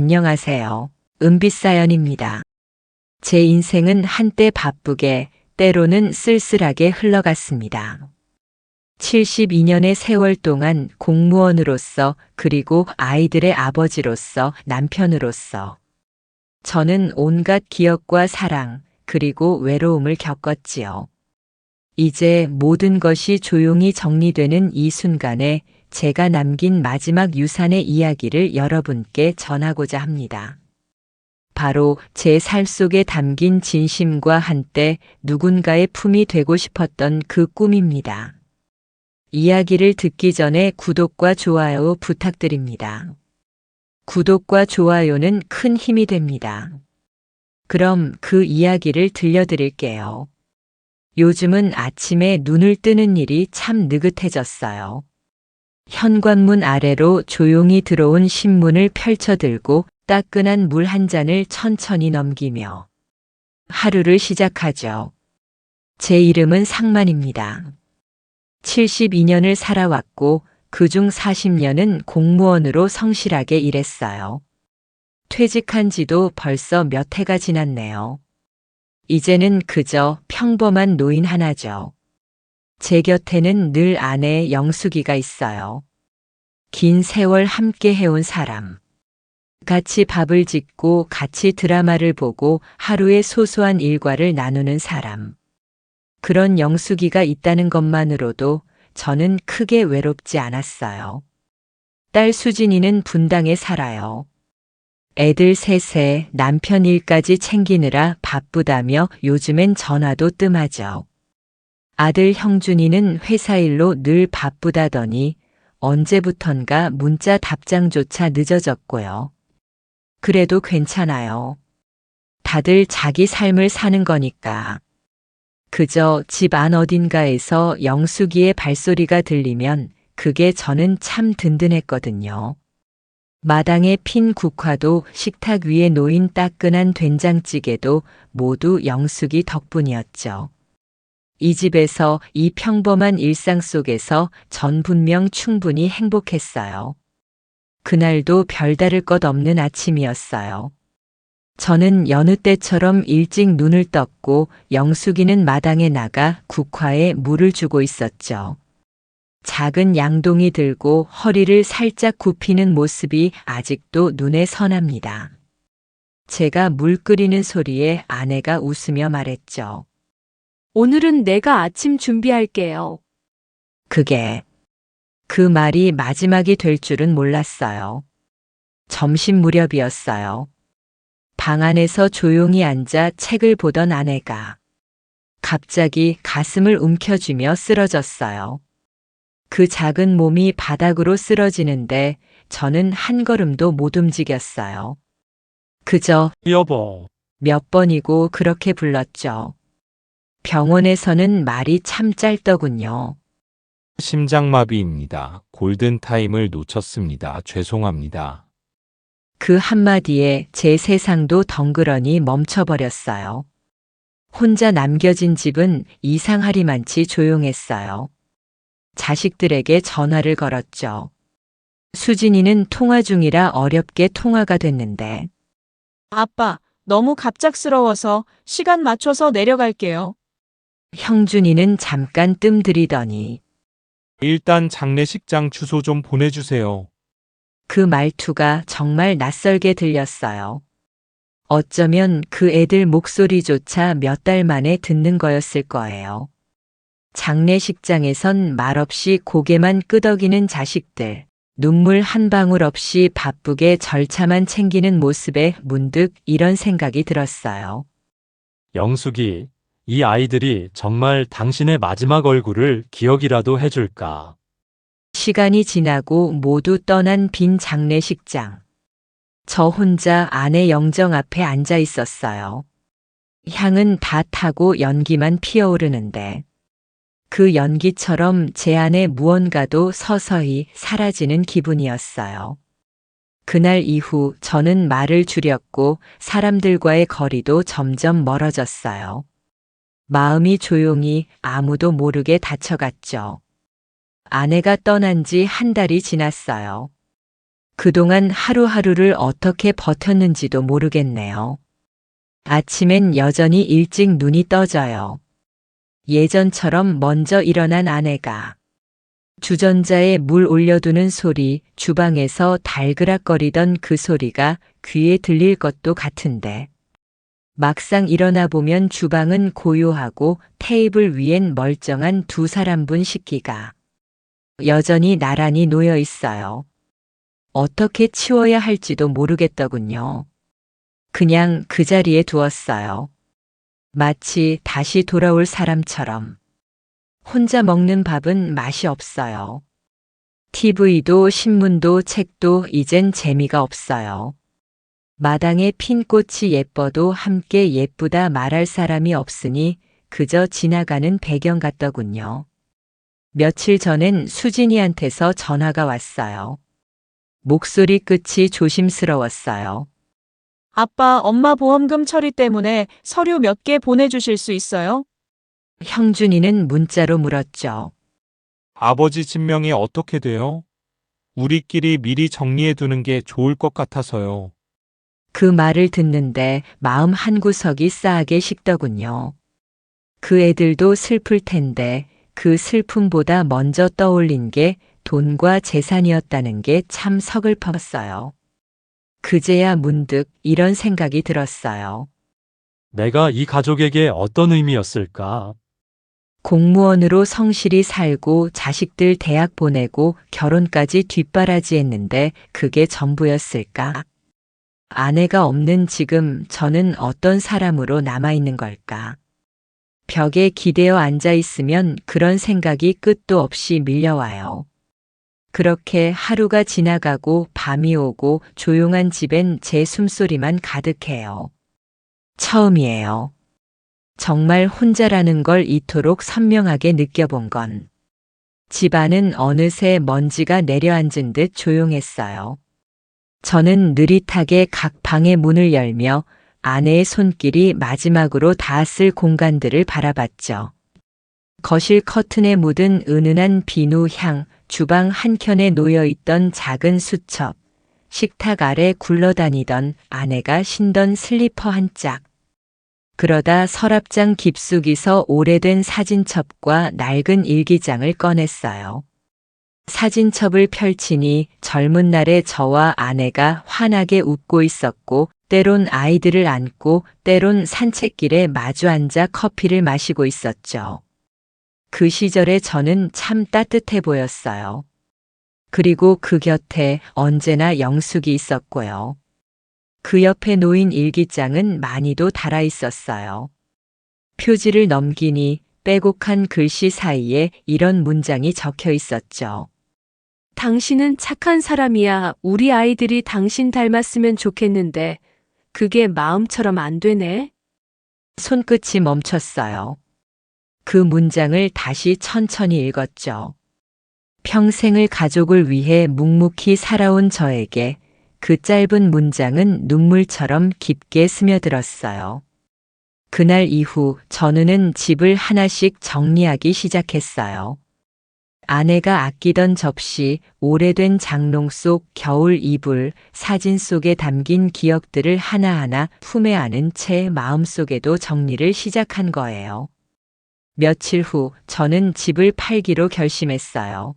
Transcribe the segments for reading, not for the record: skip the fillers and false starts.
안녕하세요. 은빛사연입니다. 제 인생은 한때 바쁘게, 때로는 쓸쓸하게 흘러갔습니다. 72년의 세월 동안 공무원으로서, 그리고 아이들의 아버지로서, 남편으로서 저는 온갖 기억과 사랑, 그리고 외로움을 겪었지요. 이제 모든 것이 조용히 정리되는 이 순간에 제가 남긴 마지막 유산의 이야기를 여러분께 전하고자 합니다. 바로 제 살 속에 담긴 진심과 한때 누군가의 품이 되고 싶었던 그 꿈입니다. 이야기를 듣기 전에 구독과 좋아요 부탁드립니다. 구독과 좋아요는 큰 힘이 됩니다. 그럼 그 이야기를 들려드릴게요. 요즘은 아침에 눈을 뜨는 일이 참 느긋해졌어요. 현관문 아래로 조용히 들어온 신문을 펼쳐들고 따끈한 물 한 잔을 천천히 넘기며 하루를 시작하죠. 제 이름은 상만입니다. 72년을 살아왔고 그중 40년은 공무원으로 성실하게 일했어요. 퇴직한 지도 벌써 몇 해가 지났네요. 이제는 그저 평범한 노인 하나죠. 제 곁에는 늘 아내 영숙이가 있어요. 긴 세월 함께 해온 사람. 같이 밥을 짓고 같이 드라마를 보고 하루의 소소한 일과를 나누는 사람. 그런 영숙이가 있다는 것만으로도 저는 크게 외롭지 않았어요. 딸 수진이는 분당에 살아요. 애들 셋에 남편 일까지 챙기느라 바쁘다며 요즘엔 전화도 뜸하죠. 아들 형준이는 회사 일로 늘 바쁘다더니 언제부턴가 문자 답장조차 늦어졌고요. 그래도 괜찮아요. 다들 자기 삶을 사는 거니까. 그저 집 안 어딘가에서 영숙이의 발소리가 들리면 그게 저는 참 든든했거든요. 마당에 핀 국화도 식탁 위에 놓인 따끈한 된장찌개도 모두 영숙이 덕분이었죠. 이 집에서 이 평범한 일상 속에서 전 분명 충분히 행복했어요. 그날도 별다를 것 없는 아침이었어요. 저는 여느 때처럼 일찍 눈을 떴고 영숙이는 마당에 나가 국화에 물을 주고 있었죠. 작은 양동이 들고 허리를 살짝 굽히는 모습이 아직도 눈에 선합니다. 제가 물 끓이는 소리에 아내가 웃으며 말했죠. 오늘은 내가 아침 준비할게요. 그 말이 마지막이 될 줄은 몰랐어요. 점심 무렵이었어요. 방 안에서 조용히 앉아 책을 보던 아내가 갑자기 가슴을 움켜쥐며 쓰러졌어요. 그 작은 몸이 바닥으로 쓰러지는데 저는 한 걸음도 못 움직였어요. 그저 여보, 몇 번이고 그렇게 불렀죠. 병원에서는 말이 참 짧더군요. 심장마비입니다. 골든타임을 놓쳤습니다. 죄송합니다. 그 한마디에 제 세상도 덩그러니 멈춰버렸어요. 혼자 남겨진 집은 이상하리만치 조용했어요. 자식들에게 전화를 걸었죠. 수진이는 통화 중이라 어렵게 통화가 됐는데 아빠, 너무 갑작스러워서 시간 맞춰서 내려갈게요. 형준이는 잠깐 뜸들이더니 일단 장례식장 주소 좀 보내주세요. 그 말투가 정말 낯설게 들렸어요. 어쩌면 그 애들 목소리조차 몇 달 만에 듣는 거였을 거예요. 장례식장에선 말없이 고개만 끄덕이는 자식들, 눈물 한 방울 없이 바쁘게 절차만 챙기는 모습에 문득 이런 생각이 들었어요. 영숙이, 이 아이들이 정말 당신의 마지막 얼굴을 기억이라도 해줄까? 시간이 지나고 모두 떠난 빈 장례식장. 저 혼자 아내 영정 앞에 앉아 있었어요. 향은 다 타고 연기만 피어오르는데 그 연기처럼 제 안에 무언가도 서서히 사라지는 기분이었어요. 그날 이후 저는 말을 줄였고 사람들과의 거리도 점점 멀어졌어요. 마음이 조용히 아무도 모르게 닫혀갔죠. 아내가 떠난 지 한 달이 지났어요. 그동안 하루하루를 어떻게 버텼는지도 모르겠네요. 아침엔 여전히 일찍 눈이 떠져요. 예전처럼 먼저 일어난 아내가 주전자에 물 올려두는 소리, 주방에서 달그락거리던 그 소리가 귀에 들릴 것도 같은데 막상 일어나 보면 주방은 고요하고 테이블 위엔 멀쩡한 두 사람분 식기가 여전히 나란히 놓여 있어요. 어떻게 치워야 할지도 모르겠더군요. 그냥 그 자리에 두었어요. 마치 다시 돌아올 사람처럼. 혼자 먹는 밥은 맛이 없어요. TV도 신문도 책도 이젠 재미가 없어요. 마당에 핀 꽃이 예뻐도 함께 예쁘다 말할 사람이 없으니 그저 지나가는 배경 같더군요. 며칠 전엔 수진이한테서 전화가 왔어요. 목소리 끝이 조심스러웠어요. 아빠, 엄마 보험금 처리 때문에 서류 몇 개 보내주실 수 있어요? 형준이는 문자로 물었죠. 아버지 진명이 어떻게 돼요? 우리끼리 미리 정리해 두는 게 좋을 것 같아서요. 그 말을 듣는데 마음 한구석이 싸하게 식더군요. 그 애들도 슬플 텐데 그 슬픔보다 먼저 떠올린 게 돈과 재산이었다는 게 참 서글펐어요. 그제야 문득 이런 생각이 들었어요. 내가 이 가족에게 어떤 의미였을까? 공무원으로 성실히 살고 자식들 대학 보내고 결혼까지 뒷바라지했는데 그게 전부였을까? 아내가 없는 지금 저는 어떤 사람으로 남아있는 걸까? 벽에 기대어 앉아 있으면 그런 생각이 끝도 없이 밀려와요. 그렇게 하루가 지나가고 밤이 오고 조용한 집엔 제 숨소리만 가득해요. 처음이에요. 정말 혼자라는 걸 이토록 선명하게 느껴본 건. 집안은 어느새 먼지가 내려앉은 듯 조용했어요. 저는 느릿하게 각 방의 문을 열며 아내의 손길이 마지막으로 닿았을 공간들을 바라봤죠. 거실 커튼에 묻은 은은한 비누 향, 주방 한켠에 놓여있던 작은 수첩, 식탁 아래 굴러다니던 아내가 신던 슬리퍼 한 짝. 그러다 서랍장 깊숙이서 오래된 사진첩과 낡은 일기장을 꺼냈어요. 사진첩을 펼치니 젊은 날의 저와 아내가 환하게 웃고 있었고 때론 아이들을 안고 때론 산책길에 마주 앉아 커피를 마시고 있었죠. 그 시절에 저는 참 따뜻해 보였어요. 그리고 그 곁에 언제나 영숙이 있었고요. 그 옆에 놓인 일기장은 많이도 달아 있었어요. 표지를 넘기니 빼곡한 글씨 사이에 이런 문장이 적혀 있었죠. 당신은 착한 사람이야. 우리 아이들이 당신 닮았으면 좋겠는데 그게 마음처럼 안 되네. 손끝이 멈췄어요. 그 문장을 다시 천천히 읽었죠. 평생을 가족을 위해 묵묵히 살아온 저에게 그 짧은 문장은 눈물처럼 깊게 스며들었어요. 그날 이후 전우는 집을 하나씩 정리하기 시작했어요. 아내가 아끼던 접시, 오래된 장롱 속 겨울 이불, 사진 속에 담긴 기억들을 하나하나 품에 안은 채 마음속에도 정리를 시작한 거예요. 며칠 후 저는 집을 팔기로 결심했어요.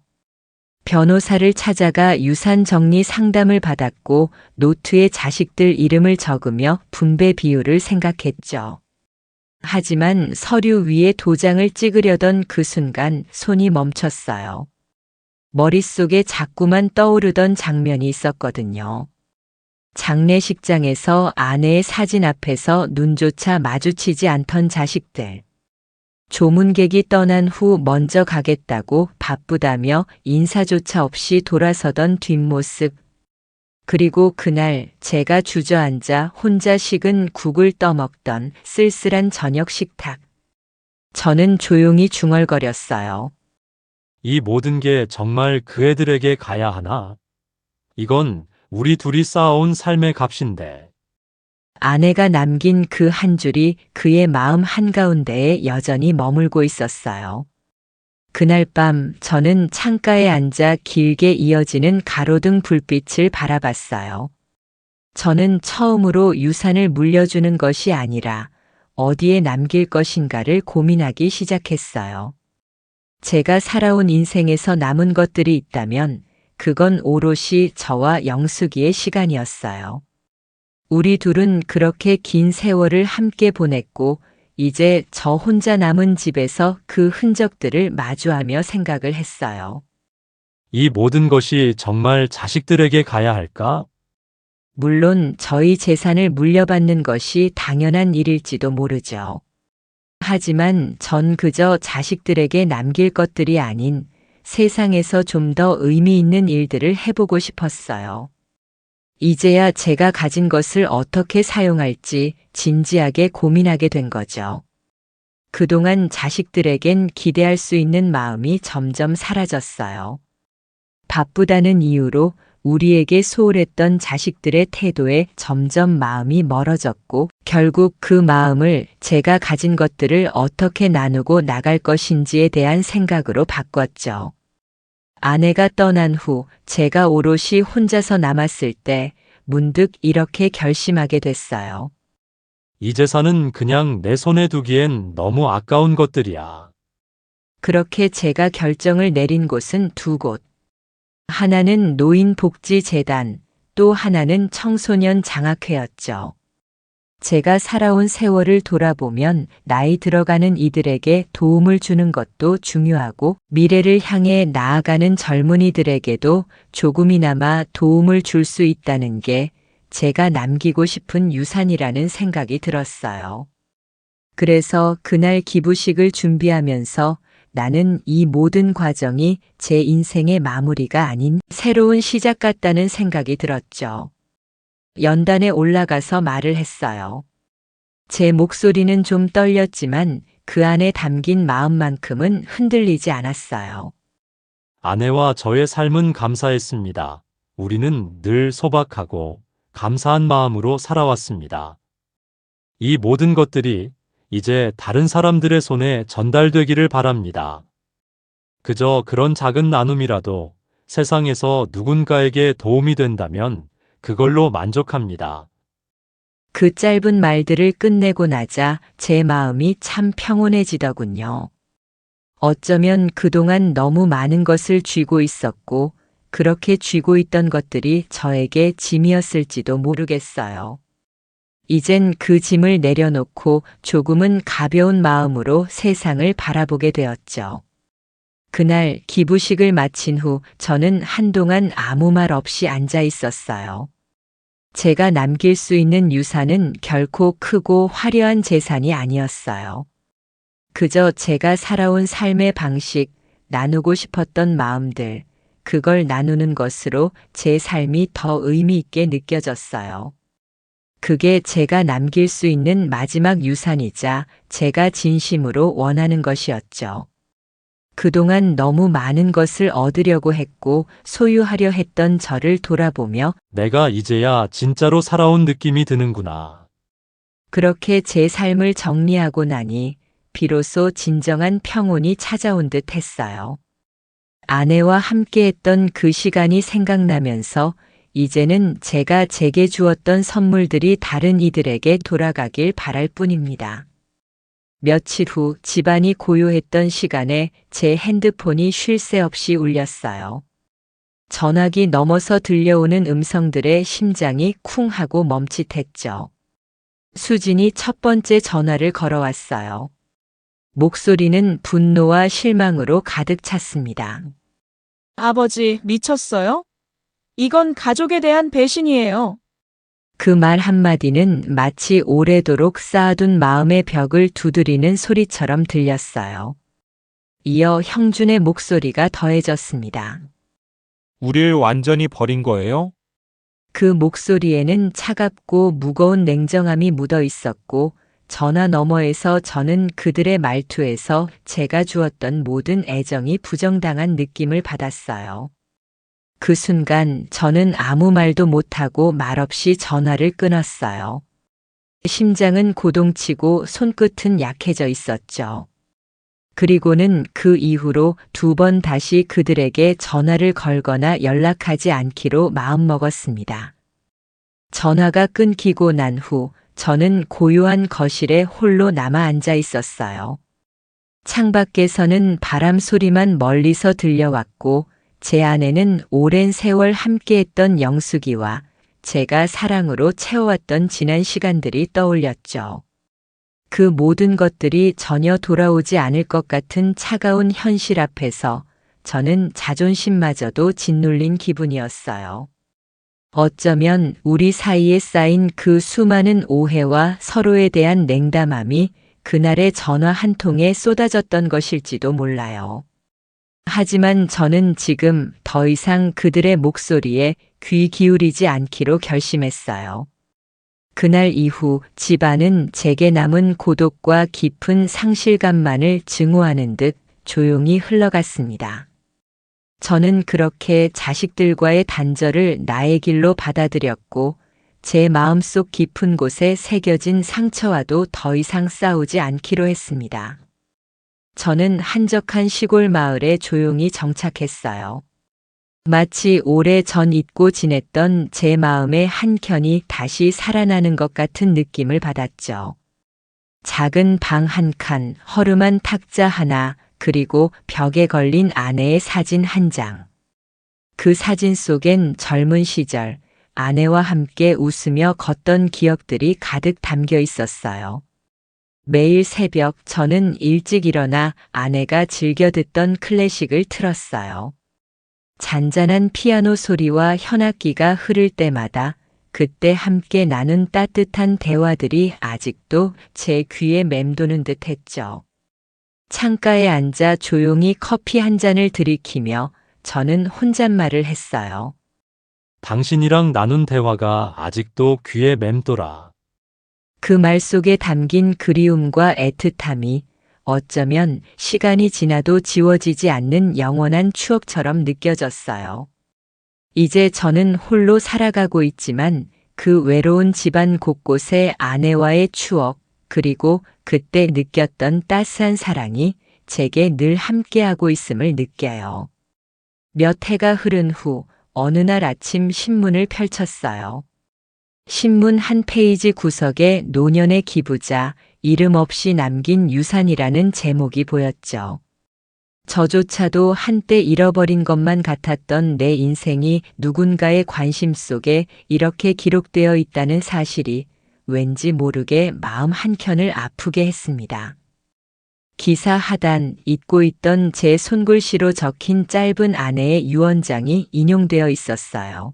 변호사를 찾아가 유산 정리 상담을 받았고 노트에 자식들 이름을 적으며 분배 비율을 생각했죠. 하지만 서류 위에 도장을 찍으려던 그 순간 손이 멈췄어요. 머릿속에 자꾸만 떠오르던 장면이 있었거든요. 장례식장에서 아내의 사진 앞에서 눈조차 마주치지 않던 자식들. 조문객이 떠난 후 먼저 가겠다고 바쁘다며 인사조차 없이 돌아서던 뒷모습. 그리고 그날 제가 주저앉아 혼자 식은 국을 떠먹던 쓸쓸한 저녁 식탁. 저는 조용히 중얼거렸어요. 이 모든 게 정말 그 애들에게 가야 하나? 이건 우리 둘이 쌓아온 삶의 값인데. 아내가 남긴 그 한 줄이 그의 마음 한가운데에 여전히 머물고 있었어요. 그날 밤 저는 창가에 앉아 길게 이어지는 가로등 불빛을 바라봤어요. 저는 처음으로 유산을 물려주는 것이 아니라 어디에 남길 것인가를 고민하기 시작했어요. 제가 살아온 인생에서 남은 것들이 있다면 그건 오롯이 저와 영숙이의 시간이었어요. 우리 둘은 그렇게 긴 세월을 함께 보냈고 이제 저 혼자 남은 집에서 그 흔적들을 마주하며 생각을 했어요. 이 모든 것이 정말 자식들에게 가야 할까? 물론 저희 재산을 물려받는 것이 당연한 일일지도 모르죠. 하지만 전 그저 자식들에게 남길 것들이 아닌 세상에서 좀 더 의미 있는 일들을 해보고 싶었어요. 이제야 제가 가진 것을 어떻게 사용할지 진지하게 고민하게 된 거죠. 그동안 자식들에겐 기대할 수 있는 마음이 점점 사라졌어요. 바쁘다는 이유로 우리에게 소홀했던 자식들의 태도에 점점 마음이 멀어졌고 결국 그 마음을 제가 가진 것들을 어떻게 나누고 나갈 것인지에 대한 생각으로 바꿨죠. 아내가 떠난 후 제가 오롯이 혼자서 남았을 때 문득 이렇게 결심하게 됐어요. 이 재산은 그냥 내 손에 두기엔 너무 아까운 것들이야. 그렇게 제가 결정을 내린 곳은 두 곳. 하나는 노인복지재단, 또 하나는 청소년 장학회였죠. 제가 살아온 세월을 돌아보면 나이 들어가는 이들에게 도움을 주는 것도 중요하고 미래를 향해 나아가는 젊은이들에게도 조금이나마 도움을 줄 수 있다는 게 제가 남기고 싶은 유산이라는 생각이 들었어요. 그래서 그날 기부식을 준비하면서 나는 이 모든 과정이 제 인생의 마무리가 아닌 새로운 시작 같다는 생각이 들었죠. 연단에 올라가서 말을 했어요. 제 목소리는 좀 떨렸지만 그 안에 담긴 마음만큼은 흔들리지 않았어요. 아내와 저의 삶은 감사했습니다. 우리는 늘 소박하고 감사한 마음으로 살아왔습니다. 이 모든 것들이 이제 다른 사람들의 손에 전달되기를 바랍니다. 그저 그런 작은 나눔이라도 세상에서 누군가에게 도움이 된다면 그걸로 만족합니다. 그 짧은 말들을 끝내고 나자 제 마음이 참 평온해지더군요. 어쩌면 그동안 너무 많은 것을 쥐고 있었고 그렇게 쥐고 있던 것들이 저에게 짐이었을지도 모르겠어요. 이젠 그 짐을 내려놓고 조금은 가벼운 마음으로 세상을 바라보게 되었죠. 그날 기부식을 마친 후 저는 한동안 아무 말 없이 앉아 있었어요. 제가 남길 수 있는 유산은 결코 크고 화려한 재산이 아니었어요. 그저 제가 살아온 삶의 방식, 나누고 싶었던 마음들, 그걸 나누는 것으로 제 삶이 더 의미 있게 느껴졌어요. 그게 제가 남길 수 있는 마지막 유산이자 제가 진심으로 원하는 것이었죠. 그동안 너무 많은 것을 얻으려고 했고 소유하려 했던 저를 돌아보며 내가 이제야 진짜로 살아온 느낌이 드는구나. 그렇게 제 삶을 정리하고 나니 비로소 진정한 평온이 찾아온 듯 했어요. 아내와 함께했던 그 시간이 생각나면서 이제는 제가 제게 주었던 선물들이 다른 이들에게 돌아가길 바랄 뿐입니다. 며칠 후 집안이 고요했던 시간에 제 핸드폰이 쉴 새 없이 울렸어요. 전화기 넘어서 들려오는 음성들에 심장이 쿵 하고 멈칫했죠. 수진이 첫 번째 전화를 걸어왔어요. 목소리는 분노와 실망으로 가득 찼습니다. 아버지, 미쳤어요? 이건 가족에 대한 배신이에요. 그 말 한마디는 마치 오래도록 쌓아둔 마음의 벽을 두드리는 소리처럼 들렸어요. 이어 형준의 목소리가 더해졌습니다. 우릴 완전히 버린 거예요? 그 목소리에는 차갑고 무거운 냉정함이 묻어 있었고 전화 너머에서 저는 그들의 말투에서 제가 주었던 모든 애정이 부정당한 느낌을 받았어요. 그 순간 저는 아무 말도 못하고 말없이 전화를 끊었어요. 심장은 고동치고 손끝은 약해져 있었죠. 그리고는 그 이후로 2번 다시 그들에게 전화를 걸거나 연락하지 않기로 마음먹었습니다. 전화가 끊기고 난 후 저는 고요한 거실에 홀로 남아 앉아 있었어요. 창밖에서는 바람 소리만 멀리서 들려왔고 제 안에는 오랜 세월 함께했던 영숙이와 제가 사랑으로 채워왔던 지난 시간들이 떠올렸죠. 그 모든 것들이 전혀 돌아오지 않을 것 같은 차가운 현실 앞에서 저는 자존심마저도 짓눌린 기분이었어요. 어쩌면 우리 사이에 쌓인 그 수많은 오해와 서로에 대한 냉담함이 그날의 전화 한 통에 쏟아졌던 것일지도 몰라요. 하지만 저는 지금 더 이상 그들의 목소리에 귀 기울이지 않기로 결심했어요. 그날 이후 집안은 제게 남은 고독과 깊은 상실감만을 증오하는 듯 조용히 흘러갔습니다. 저는 그렇게 자식들과의 단절을 나의 길로 받아들였고 제 마음속 깊은 곳에 새겨진 상처와도 더 이상 싸우지 않기로 했습니다. 저는 한적한 시골 마을에 조용히 정착했어요. 마치 오래전 잊고 지냈던 제 마음의 한켠이 다시 살아나는 것 같은 느낌을 받았죠. 작은 방 한 칸, 허름한 탁자 하나, 그리고 벽에 걸린 아내의 사진 한 장. 그 사진 속엔 젊은 시절 아내와 함께 웃으며 걷던 기억들이 가득 담겨 있었어요. 매일 새벽 저는 일찍 일어나 아내가 즐겨 듣던 클래식을 틀었어요. 잔잔한 피아노 소리와 현악기가 흐를 때마다 그때 함께 나눈 따뜻한 대화들이 아직도 제 귀에 맴도는 듯 했죠. 창가에 앉아 조용히 커피 한 잔을 들이키며 저는 혼잣말을 했어요. 당신이랑 나눈 대화가 아직도 귀에 맴돌아. 그 말 속에 담긴 그리움과 애틋함이 어쩌면 시간이 지나도 지워지지 않는 영원한 추억처럼 느껴졌어요. 이제 저는 홀로 살아가고 있지만 그 외로운 집안 곳곳에 아내와의 추억, 그리고 그때 느꼈던 따스한 사랑이 제게 늘 함께하고 있음을 느껴요. 몇 해가 흐른 후 어느 날 아침 신문을 펼쳤어요. 신문 한 페이지 구석에 노년의 기부자, 이름 없이 남긴 유산이라는 제목이 보였죠. 저조차도 한때 잃어버린 것만 같았던 내 인생이 누군가의 관심 속에 이렇게 기록되어 있다는 사실이 왠지 모르게 마음 한켠을 아프게 했습니다. 기사 하단 잊고 있던 제 손글씨로 적힌 짧은 아내의 유언장이 인용되어 있었어요.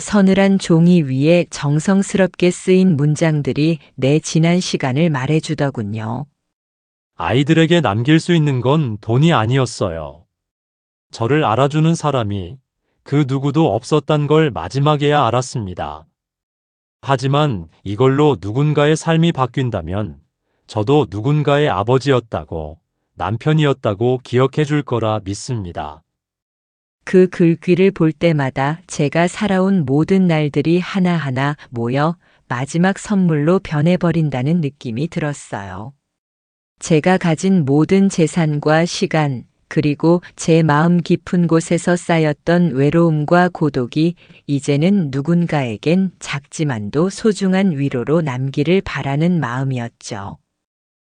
서늘한 종이 위에 정성스럽게 쓰인 문장들이 내 지난 시간을 말해주더군요. 아이들에게 남길 수 있는 건 돈이 아니었어요. 저를 알아주는 사람이 그 누구도 없었단 걸 마지막에야 알았습니다. 하지만 이걸로 누군가의 삶이 바뀐다면 저도 누군가의 아버지였다고, 남편이었다고 기억해 줄 거라 믿습니다. 그 글귀를 볼 때마다 제가 살아온 모든 날들이 하나하나 모여 마지막 선물로 변해버린다는 느낌이 들었어요. 제가 가진 모든 재산과 시간, 그리고 제 마음 깊은 곳에서 쌓였던 외로움과 고독이 이제는 누군가에겐 작지만도 소중한 위로로 남기를 바라는 마음이었죠.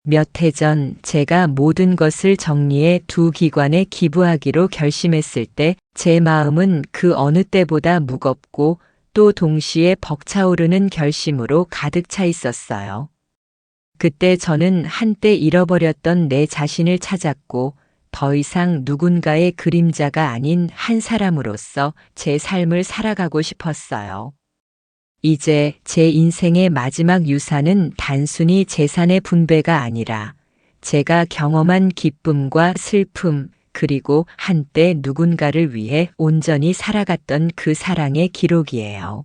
몇 해 전 제가 모든 것을 정리해 두 기관에 기부하기로 결심했을 때 제 마음은 그 어느 때보다 무겁고 또 동시에 벅차오르는 결심으로 가득 차 있었어요. 그때 저는 한때 잃어버렸던 내 자신을 찾았고 더 이상 누군가의 그림자가 아닌 한 사람으로서 제 삶을 살아가고 싶었어요. 이제 제 인생의 마지막 유산은 단순히 재산의 분배가 아니라 제가 경험한 기쁨과 슬픔, 그리고 한때 누군가를 위해 온전히 살아갔던 그 사랑의 기록이에요.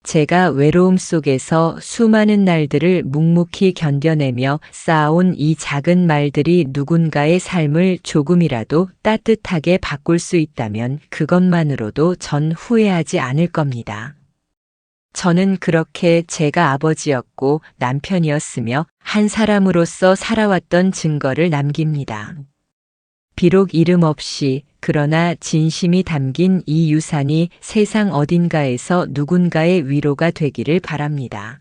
제가 외로움 속에서 수많은 날들을 묵묵히 견뎌내며 쌓아온 이 작은 말들이 누군가의 삶을 조금이라도 따뜻하게 바꿀 수 있다면 그것만으로도 전 후회하지 않을 겁니다. 저는 그렇게 제가 아버지였고 남편이었으며 한 사람으로서 살아왔던 증거를 남깁니다. 비록 이름 없이 그러나 진심이 담긴 이 유산이 세상 어딘가에서 누군가의 위로가 되기를 바랍니다.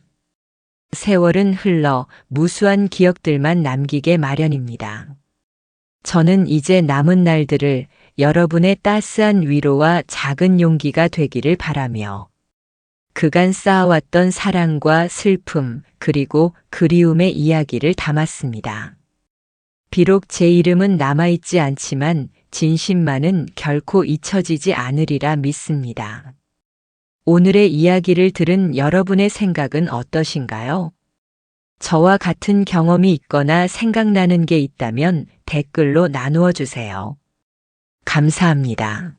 세월은 흘러 무수한 기억들만 남기게 마련입니다. 저는 이제 남은 날들을 여러분의 따스한 위로와 작은 용기가 되기를 바라며 그간 쌓아왔던 사랑과 슬픔 그리고 그리움의 이야기를 담았습니다. 비록 제 이름은 남아있지 않지만 진심만은 결코 잊혀지지 않으리라 믿습니다. 오늘의 이야기를 들은 여러분의 생각은 어떠신가요? 저와 같은 경험이 있거나 생각나는 게 있다면 댓글로 나누어 주세요. 감사합니다.